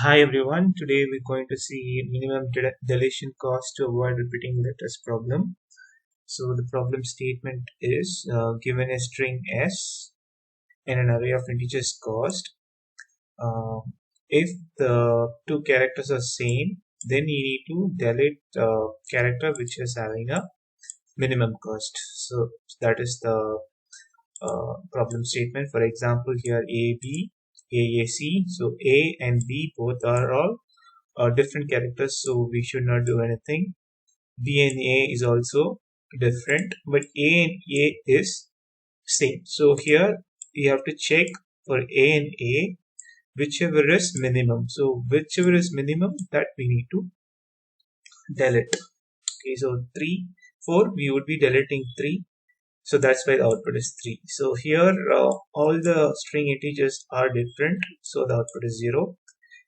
Hi everyone, today we're going to see minimum deletion cost to avoid repeating letters problem. So the problem statement is given a string s and an array of integers cost. Uh, if the two characters are same, then you need to delete the character which is having a minimum cost. So that is the problem statement. For example, here A, B, A, C. So A and B both are all different characters, so we should not do anything. B and A is also different, but A and A is same. So here we have to check for A and A whichever is minimum. So whichever is minimum, that we need to delete. Okay, so 3, 4, we would be deleting 3. So that's why the output is 3. So here all the string integers are different, so the output is 0.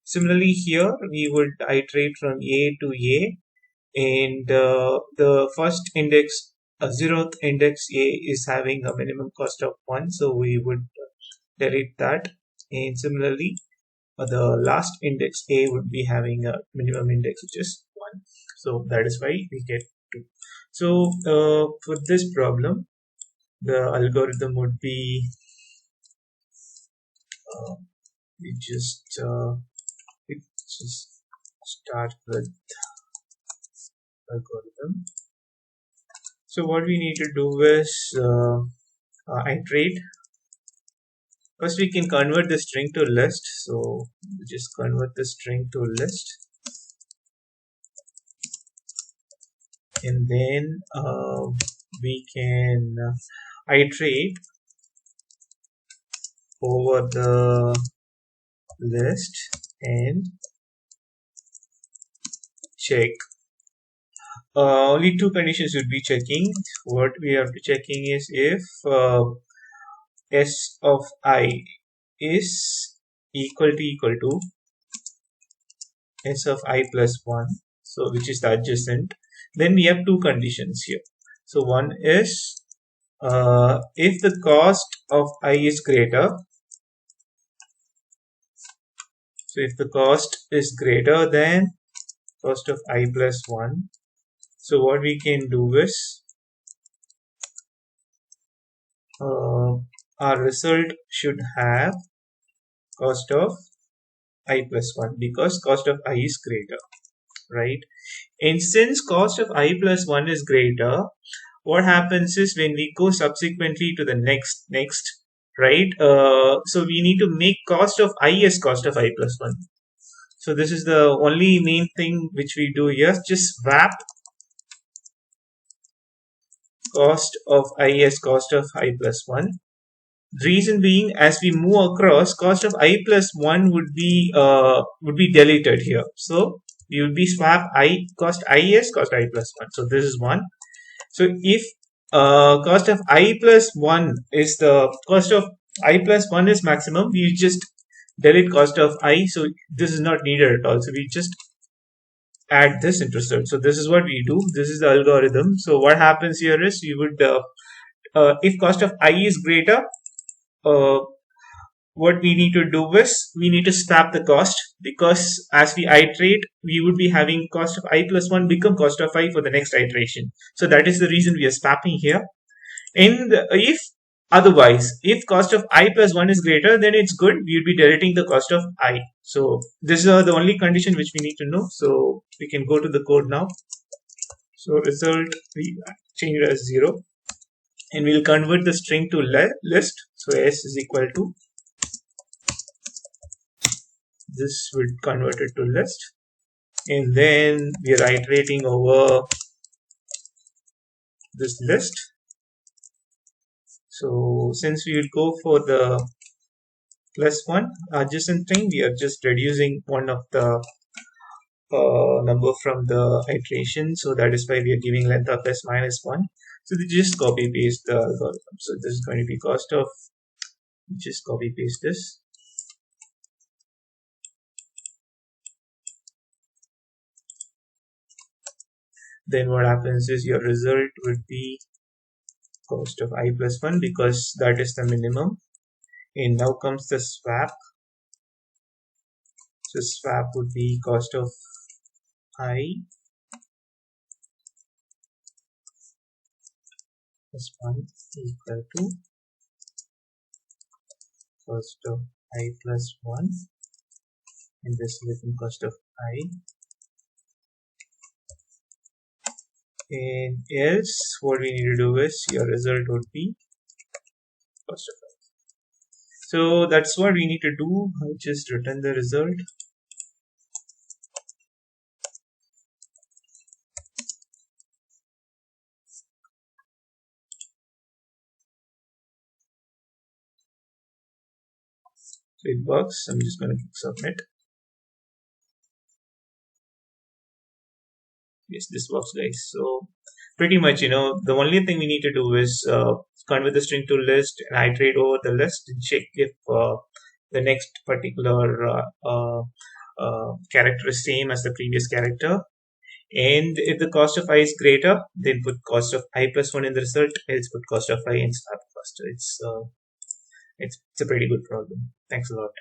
Similarly, here we would iterate from A to A, and the first index, 0th index A is having a minimum cost of 1, so we would delete that. And similarly, the last index A would be having a minimum index which is 1, so that is why we get 2. So for this problem, the algorithm would be uh, we just start with algorithm. So what we need to do is iterate. First we can convert the string to list. So we just convert the string to list, and then we can iterate over the list and check. Only two conditions would be checking. What we have to checking is if s of I is equal to s of I plus 1, so which is the adjacent. Then we have two conditions here. So one is if the cost of I is greater. So if the cost is greater than cost of I plus 1, so what we can do is our result should have cost of I plus 1 because cost of I is greater, right? And since cost of I plus 1 is greater, what happens is when we go subsequently to the next, right? So we need to make cost of I as cost of I plus 1. So this is the only main thing which we do here. Just swap cost of I as cost of I plus 1. Reason being, as we move across, cost of I plus 1 would be deleted here. So we would be swap I cost I as cost I plus 1. So this is 1. So if cost of I plus 1 is the cost of I plus 1 is maximum, we just delete cost of I. So this is not needed at all. So we just add this intercept. So this is what we do. This is the algorithm. So what happens here is you would if cost of I is greater, uh, what we need to do is we need to swap the cost, because as we iterate we would be having cost of I plus 1 become cost of I for the next iteration. So that is the reason we are swapping here. And if otherwise, if cost of I plus 1 is greater, then it's good, we will be deleting the cost of I. So this is the only condition which we need to know. So we can go to the code now. So result, we change it as 0, and we'll convert the string to list. So s is equal to, this would convert it to list, and then we are iterating over this list. So since we will go for the plus 1 adjacent thing, we are just reducing one of the number from the iteration, so that is why we are giving length of s minus 1. So we just copy paste the algorithm. So this is going to be cost of, just copy paste this. Then what happens is your result would be cost of I plus 1 because that is the minimum. And now comes the swap. So swap would be cost of I plus 1 equal to cost of I plus 1, and this is the cost of I. And else what we need to do is your result would be cost of I. So that's what we need to do. I'll just return the result. So it works. I'm just going to click submit. Yes, this works, guys. So pretty much, the only thing we need to do is convert the string to list and iterate over the list and check if the next particular character is same as the previous character. And if the cost of I is greater, then put cost of I plus 1 in the result, else put cost of I and start faster. It's a pretty good problem. Thanks a lot.